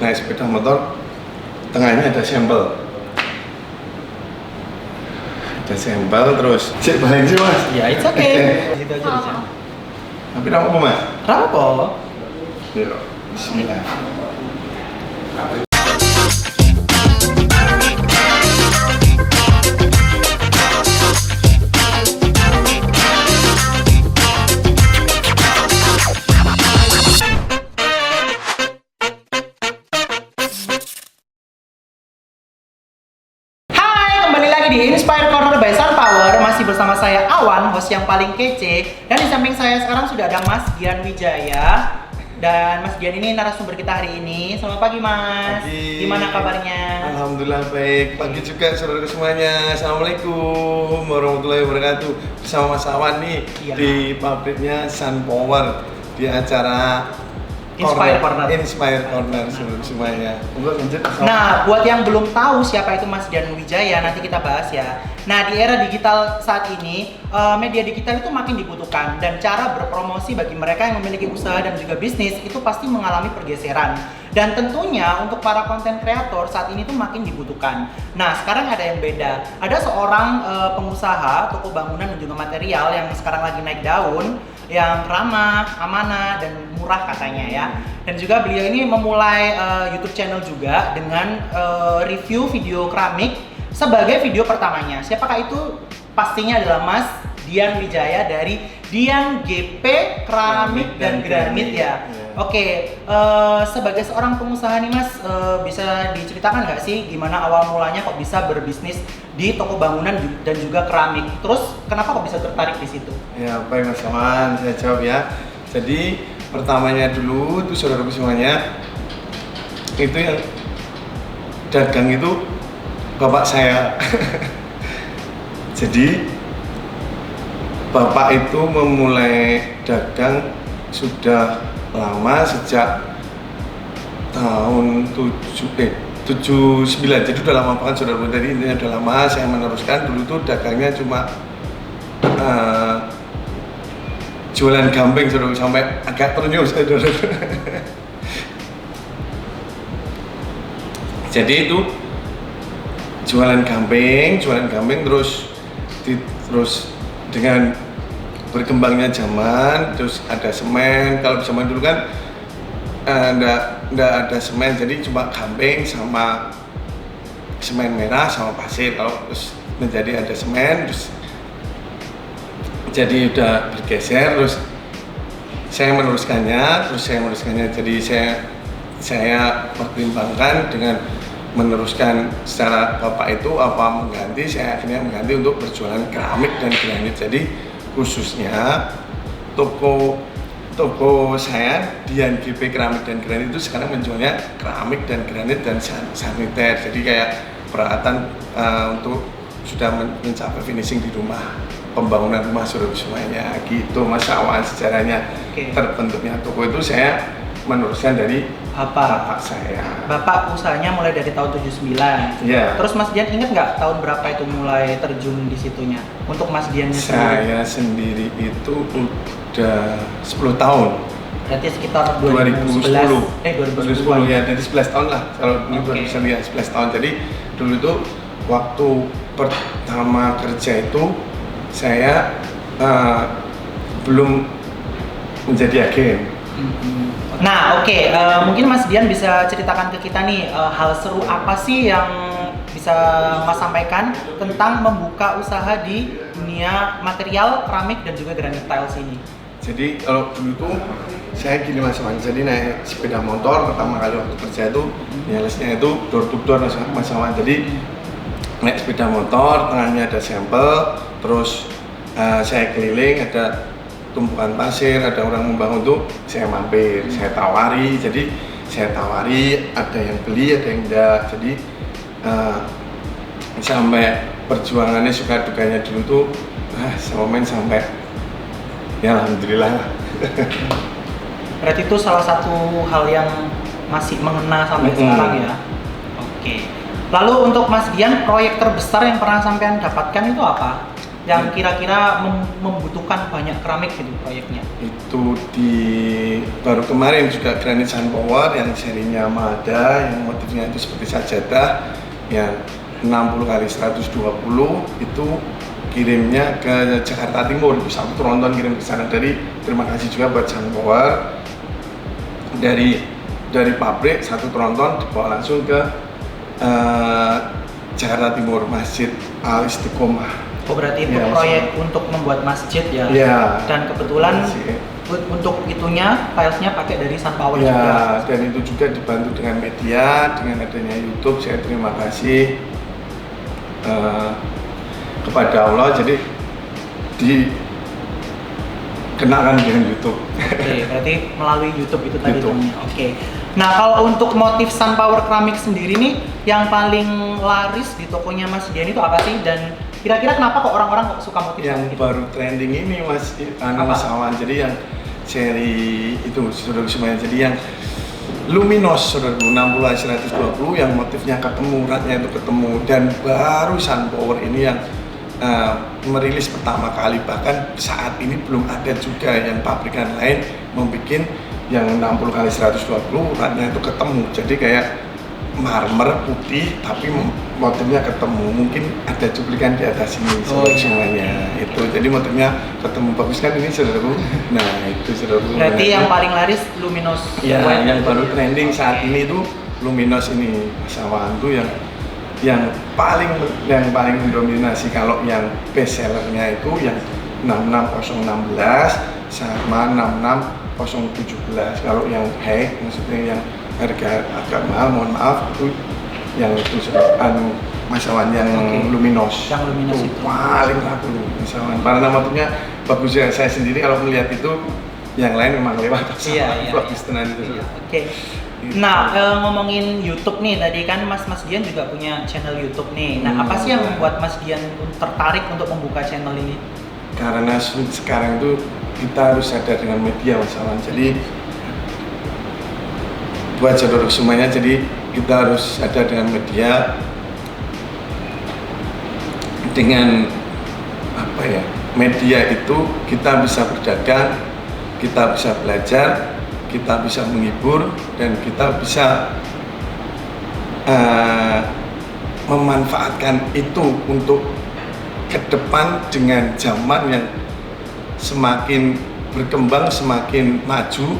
naik sepeda motor, tengahnya ada sampel. Ada sampel terus. Cek balik sih mas. Ya, it's okay. Gitu aja bisa. Tapi apa mas? Rapo. Yuk, bismillah. Di Inspire Corner by Sunpower masih bersama saya Awan, host yang paling kece, dan di samping saya sekarang sudah ada Mas Dian Wijaya. Dan Mas Dian ini narasumber kita hari ini. Selamat pagi Mas. Pagi. Gimana kabarnya? Alhamdulillah baik. Pagi juga saudara semuanya. Assalamualaikum warahmatullahi wabarakatuh. Bersama Mas Awan nih di pabriknya Sunpower di acara Inspire Corner semuanya. Nah, buat yang belum tahu siapa itu Mas Dian Wijaya, nanti kita bahas ya. Nah, di era digital saat ini, media digital itu makin dibutuhkan, dan cara berpromosi bagi mereka yang memiliki usaha dan juga bisnis itu pasti mengalami pergeseran. Dan tentunya untuk para konten kreator saat ini tuh makin dibutuhkan. Nah, sekarang ada yang beda. Ada seorang pengusaha toko bangunan dan juga material yang sekarang lagi naik daun, yang ramah, amanah, dan murah katanya ya. Dan juga beliau ini memulai YouTube channel juga dengan review video keramik sebagai video pertamanya. Siapakah itu? Pastinya adalah Mas Dian Wijaya dari Dian GP Keramik dan Granit ya. Oke, sebagai seorang pengusaha nih Mas, bisa diceritakan nggak sih gimana awal mulanya kok bisa berbisnis di toko bangunan dan juga keramik? Terus kenapa kok bisa tertarik di situ? Ya, baik Mas Aman, saya jawab ya. Jadi pertamanya dulu itu saudara semuanya, itu yang dagang itu bapak saya. Jadi bapak itu memulai dagang sudah lama, sejak tahun 79, jadi udah lama banget saudara. Jadi intinya udah lama saya meneruskan. Dulu tuh dagangnya cuma jualan gamping saudara, sampai agak ternyuh saudara. Jadi itu jualan gamping terus dengan berkembangnya zaman, terus ada semen. Kalau zaman dulu kan enggak ada semen, jadi cuma gamping sama semen merah sama pasir. Kalau terus menjadi ada semen, terus jadi udah bergeser, terus saya meneruskannya. Jadi saya pertimbangkan dengan meneruskan secara bapak itu apa mengganti. Saya akhirnya mengganti untuk berjualan keramik dan granit. Jadi khususnya toko saya Dian GP Keramik dan Granit itu sekarang menjualnya keramik dan granit dan saniter. Jadi kayak peralatan untuk sudah mencapai finishing di rumah, pembangunan rumah semuanya gitu Mas Awan. Sejarahnya terbentuknya toko itu saya meneruskan dari bapak saya. Bapak usahanya mulai dari tahun 79. Iya. Terus Mas Dian ingat nggak tahun berapa itu mulai terjun di situnya? Untuk Mas Diannya saya sendiri itu udah 10 tahun. Berarti sekitar 2010 ya, jadi 11 tahun lah kalau ini bisa lihat 11 tahun. Jadi dulu itu waktu pertama kerja itu saya belum menjadi agen. Nah, mungkin Mas Dian bisa ceritakan ke kita nih hal seru apa sih yang bisa Mas sampaikan tentang membuka usaha di dunia material, keramik dan juga granit tiles ini. Jadi kalau dulu tuh saya gini Mas Awan, jadi naik sepeda motor pertama kali waktu kerja itu nyalesnya itu door to door Mas Awan. Jadi naik sepeda motor, tengahnya ada sampel, terus saya keliling, ada tumpukan pasir, ada orang membangun tuh, saya mampir, saya tawari. Jadi saya tawari, ada yang beli, ada yang enggak. Jadi sampai perjuangannya suka dukanya dulu tuh momen sampai ya alhamdulillah. Berarti itu salah satu hal yang masih mengena sampai sekarang ya. Oke. Lalu untuk Mas Dian, proyek terbesar yang pernah sampean dapatkan itu apa? yang kira-kira membutuhkan banyak keramik gitu proyeknya? Itu baru kemarin juga Granit Sunpower yang serinya Mada, yang motifnya itu seperti sajadah yang 60 kali 120 itu kirimnya ke Jakarta Timur, satu tronton kirim ke sana. Terima kasih juga buat Sunpower, dari pabrik satu tronton dibawa langsung ke Jakarta Timur, Masjid Al Istiqomah. Oh berarti itu ya, proyek untuk membuat masjid ya? Ya. Dan kebetulan masjid. Untuk itunya filesnya pakai dari Sunpower ya, juga. Dan itu juga dibantu dengan media, dengan adanya YouTube. Saya terima kasih kepada Allah, jadi dikenakan dengan YouTube. Oke, berarti melalui YouTube itu tadi. YouTube. Oke. Nah kalau untuk motif Sunpower keramik sendiri nih, yang paling laris di tokonya Mas Dian itu apa sih? Dan kira-kira kenapa kok orang-orang kok suka motif yang gitu? baru trending ini Mas Awan, jadi yang seri itu saudara semuanya, jadi yang luminos saudara 60 120 yang motifnya ketemu, ratnya itu ketemu, dan baru Sunpower ini yang merilis pertama kali, bahkan saat ini belum ada juga yang pabrikan lain membuat yang 60 kali 120 ratnya itu ketemu, jadi kayak marmer putih tapi motifnya ketemu, mungkin ada cuplikan di atas ini semuanya itu, jadi motifnya ketemu, bagus kan ini saudaraku. Nah itu saudaraku, berarti yang paling laris luminos ya, yang baru trending saat ini itu luminos ini Mas Awan tuh yang paling mendominasi. Kalau yang best sellernya itu yang 66016 sama 66017. Kalau yang high, maksudnya yang harga agak mahal, mohon maaf, itu yang itu Mas Awan yang luminos. Yang luminos itu itu paling laku Mas Awan. Karena motifnya bagus ya, saya sendiri kalau melihat itu yang lain memang lewat. Iya. Bagus tenan itu. Oke. Nah, ngomongin YouTube nih, tadi kan Mas Dian juga punya channel YouTube nih. Nah, apa sih yang membuat Mas Dian tertarik untuk membuka channel ini? Karena sekarang itu kita harus sadar dengan media Mas Awan. Jadi buat saudara semuanya, jadi kita harus sadar dengan media, dengan apa ya, media itu kita bisa berdagang, kita bisa belajar, kita bisa menghibur, dan kita bisa memanfaatkan itu untuk ke depan dengan zaman yang semakin berkembang, semakin maju.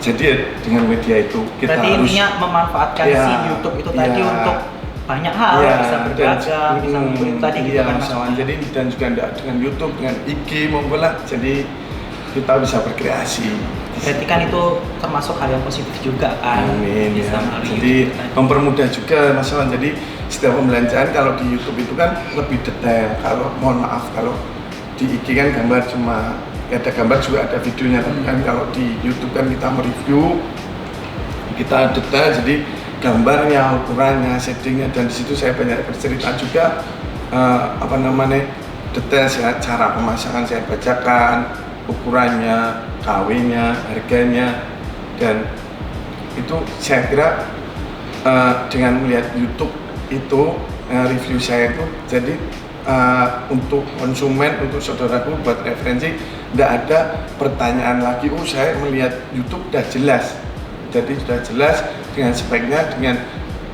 Jadi dengan media itu kita berarti harus intinya memanfaatkan si YouTube itu tadi untuk banyak hal, bisa berdagang, bisa menghibur tadi gitu kan Mas. Jadi dan juga dengan YouTube, dengan IG membuat, jadi kita bisa berkreasi. Berarti kan itu termasuk hal yang positif juga kan. Amin bisa ya. Jadi mempermudah juga Mas Awan. Jadi setiap pembelanjaan kalau di YouTube itu kan lebih detail. Kalau mohon maaf, kalau di IG kan gambar cuma ada gambar juga ada videonya, tapi kan kalau di YouTube kan kita mereview, kita detail, jadi gambarnya, ukurannya, shadingnya, dan di situ saya banyak bercerita juga detail cara pemasangan saya bacakan, ukurannya, KW-nya, harganya, dan itu saya kira dengan melihat YouTube itu review saya itu jadi untuk konsumen, untuk saudaraku buat referensi, tidak ada pertanyaan lagi. Oh saya melihat YouTube udah jelas, jadi sudah jelas dengan speknya, dengan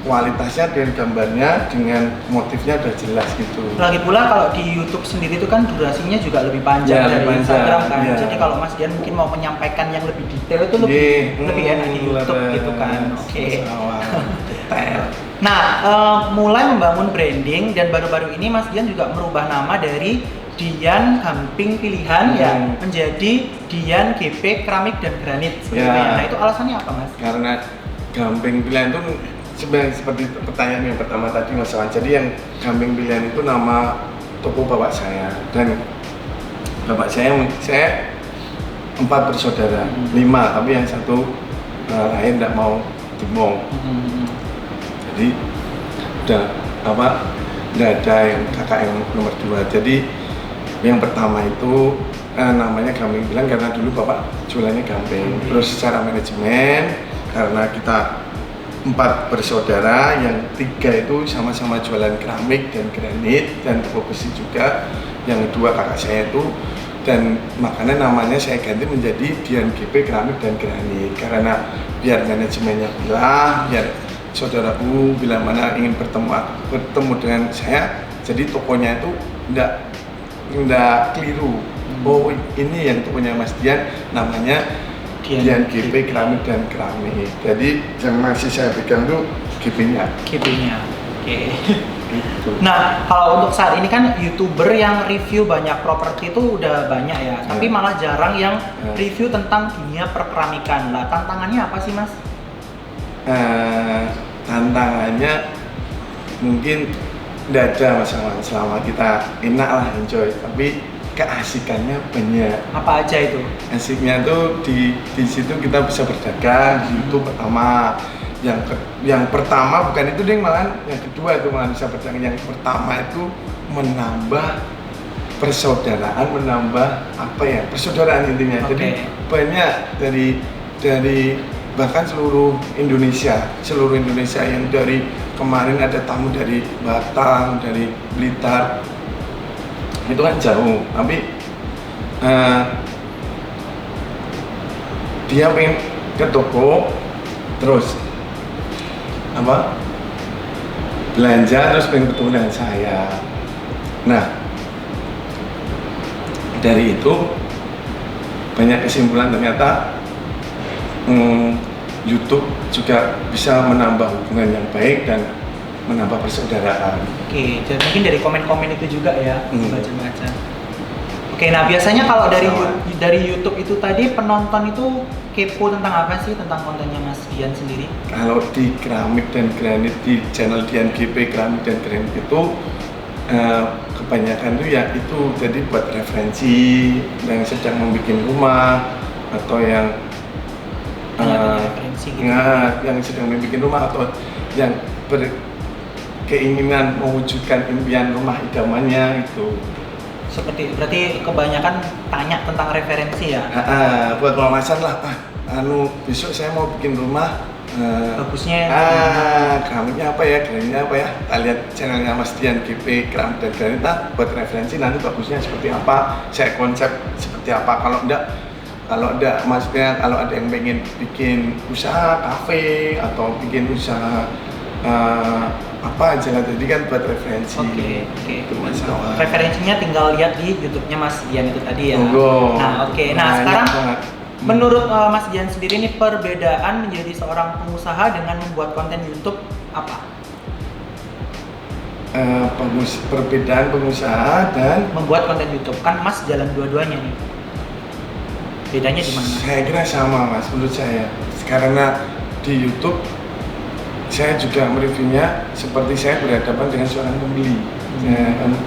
kualitasnya, dengan gambarnya, dengan motifnya udah jelas gitu. Lagi pula kalau di YouTube sendiri itu kan durasinya juga lebih panjang dari Instagram kan. Jadi kalau Mas Dian mungkin mau menyampaikan yang lebih detail itu lebih enak di YouTube gitu kan. Oke. Nah, mulai membangun branding, dan baru-baru ini Mas Dian juga merubah nama dari Dian Gamping Pilihan ya menjadi Dian GP Keramik dan Granit. Nah itu alasannya apa Mas? Karena Gamping Pilihan itu sebenarnya seperti pertanyaan yang pertama tadi Mas Awan. Jadi yang Gamping Pilihan itu nama toko bapak saya, dan bapak saya 4 bersaudara, 5 tapi yang satu lain tidak mau dimong. Jadi udah nggak ada yang kakak yang nomor 2. Jadi yang pertama itu namanya Gamping Pilihan karena dulu bapak jualannya gamping. Terus secara manajemen, karena kita 4 bersaudara, yang 3 itu sama-sama jualan keramik dan granit dan tepung besi juga. Yang 2 kakak saya itu, dan makanya namanya saya ganti menjadi Dian GP Keramik dan Granit, karena biar manajemennya bilang, biar saudaraku bila mana ingin bertemu dengan saya, jadi tokonya itu enggak keliru. Oh, ini yang tokonya Mas Dian, namanya Dian GP Keramik dan Keramik. Jadi yang masih saya pegang tuh GP-nya. GP-nya. Oke. Gitu. Nah, kalau untuk saat ini kan YouTuber yang review banyak properti itu udah banyak ya, tapi malah jarang yang review tentang dunia perkeramikan. Lah, tantangannya apa sih, Mas? Tantangannya mungkin tidak ada masalah, selama kita enak lah, enjoy, tapi keasikannya banyak. Apa aja itu? Asiknya tuh di situ kita bisa berdagang. Di YouTube pertama, yang pertama bukan itu deh, malahan yang kedua itu malah bisa berdagang. Yang pertama itu menambah persaudaraan, menambah apa ya, persaudaraan intinya. Okay. Jadi banyak dari bahkan seluruh Indonesia yang dari kemarin ada tamu dari Batam, dari Blitar, itu kan jauh, tapi dia pengen ke toko terus belanja, terus pengen ketemu dengan saya. Nah, dari itu banyak kesimpulan, ternyata YouTube juga bisa menambah hubungan yang baik dan menambah persaudaraan. Oke, jadi mungkin dari komen-komen itu juga ya, baca-baca. Oke, nah biasanya kalau dari YouTube itu tadi penonton itu kepo tentang apa sih, tentang kontennya Mas Dian sendiri? Kalau di keramik dan granit, di channel Dian GP Keramik dan Granit itu kebanyakan tuh ya itu jadi buat referensi yang sedang membuat rumah, atau yang referensi gitu. yang sedang membuat rumah, atau yang berkeinginan mewujudkan impian rumah idamannya itu. Berarti kebanyakan tanya tentang referensi ya? Buat wawasan lah, besok saya mau bikin rumah, bagusnya keramiknya apa ya, granitnya apa ya, kita lihat channelnya Mas Dian GP Keramik dan Granit, buat referensi nanti bagusnya seperti apa, saya konsep seperti apa. Kalau enggak maksudnya kalau ada yang pengen bikin usaha kafe atau bikin usaha apa aja lah, jadi kan buat referensi. Oke. Itu masalah. Referensinya tinggal lihat di YouTube-nya Mas Dian itu tadi ya. Nah, oke. Nah, sekarang menurut Mas Dian sendiri nih, perbedaan menjadi seorang pengusaha dengan membuat konten YouTube apa? Perbedaan pengusaha dan membuat konten YouTube, kan Mas jalan dua-duanya nih. Bedanya di mana? Saya kira sama, Mas, menurut saya. Karena di YouTube saya juga mereviewnya seperti saya berhadapan dengan seorang pembeli,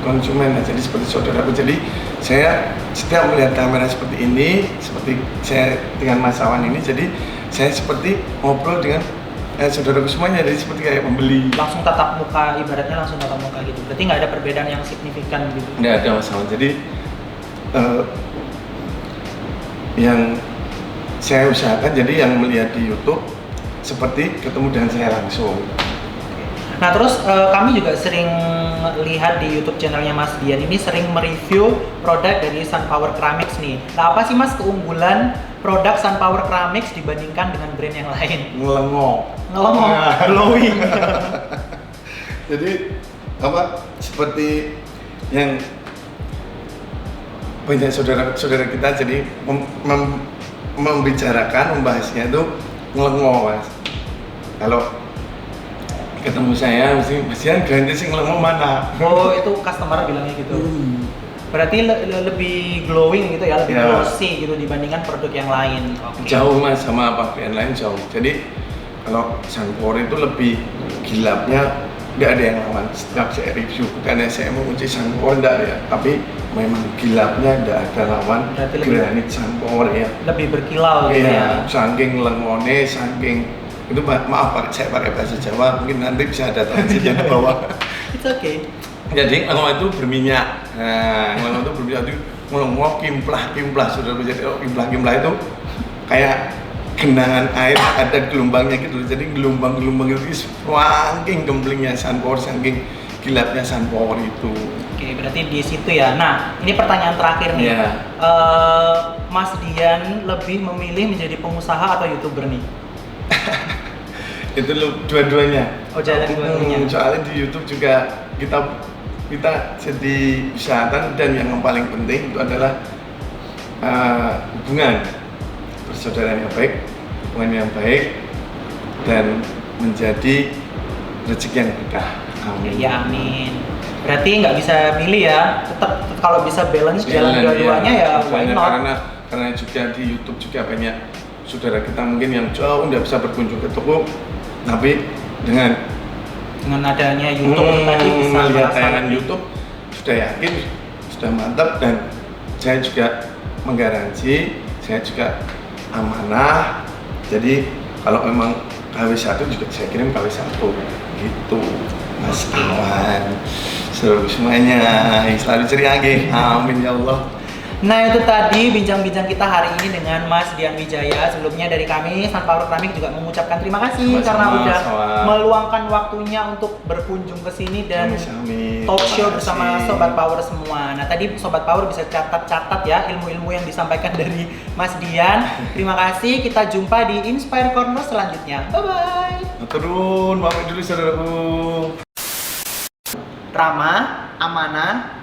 konsumen. Jadi seperti saudaraku. Jadi saya setiap melihat kamera seperti ini, seperti saya dengan Mas Awan ini, jadi saya seperti ngobrol dengan saudaraku semuanya, jadi seperti kayak pembeli. Langsung tatap muka, ibaratnya langsung tatap muka gitu. Berarti nggak ada perbedaan yang signifikan gitu? Nggak ada, Mas Awan. Jadi yang saya usahakan, jadi yang melihat di YouTube seperti ketemu dengan saya langsung. Nah, terus kami juga sering lihat di YouTube channelnya Mas Dian ini sering mereview produk dari Sunpower Ceramics nih. Nah, apa sih Mas keunggulan produk Sunpower Ceramics dibandingkan dengan brand yang lain? Ngelengok, glowing. Jadi seperti yang banyak saudara kita jadi membahasnya itu ngelengok, Mas. Kalau ketemu saya mesti ganti sih ngelengok mana. Oh, itu customer bilangnya gitu. Berarti lebih glowing gitu ya, lebih glossy gitu dibandingkan produk yang lain. Jauh, Mas, sama pakaian lain jauh. Jadi kalau Sunpower itu lebih gilapnya, nggak ada yang lawan. Setiap saya review, bukannya saya menguji Sunpower, nggak ya, tapi memang gilapnya nggak ada lawan. Granit Sunpower ya. Lebih berkilau gitu ya. Saking lengone, saking itu, maaf Pak, saya pakai bahasa Jawa, mungkin nanti bisa ada translate di bawah. It's okay. Jadi ngelengok itu berminyak. Nah, ngelengok itu berminyak itu ngelengok kimplah sudah menjadi kimplah itu kayak genangan air ada gelombangnya gitu, jadi gelombang-gelombang itu saking gemblingnya sunpower, saking kilapnya sunpower itu. Oke, berarti di situ ya. Nah, ini pertanyaan terakhir nih. Iya. Mas Dian lebih memilih menjadi pengusaha atau YouTuber nih? Itu dua-duanya. Oh, jalan dua-duanya. Soalnya di YouTube juga kita jadi usahawan, dan yang paling penting itu adalah hubungan persaudaraan yang baik, hubungan yang baik, dan menjadi rezeki yang berkah. Amin. Ya, amin. Berarti nggak bisa milih ya, tetap kalau bisa balance jalan dua-duanya ya, why not? Karena juga di YouTube juga banyak saudara kita mungkin yang jauh nggak bisa berkunjung ke toko, tapi dengan adanya YouTube tadi bisa melihat merasakan. tayangan YouTube sudah yakin, sudah mantap, dan saya juga menggaransi, saya juga amanah. Jadi kalau memang KW1 juga saya kirim KW1 gitu, Mas Awan. Seluruh semuanya selalu ceria, amin ya Allah. Nah, itu tadi bincang-bincang kita hari ini dengan Mas Dian Wijaya. Sebelumnya dari kami Sunpower Keramik juga mengucapkan terima kasih karena udah meluangkan waktunya untuk berkunjung ke sini dan talk show bersama Sobat Power semua. Nah, tadi Sobat Power bisa catat-catat ya ilmu-ilmu yang disampaikan dari Mas Dian. Terima kasih. Kita jumpa di Inspire Corner selanjutnya. Bye-bye. Turun, pamit dulu saudaraku. Ramah, amanah,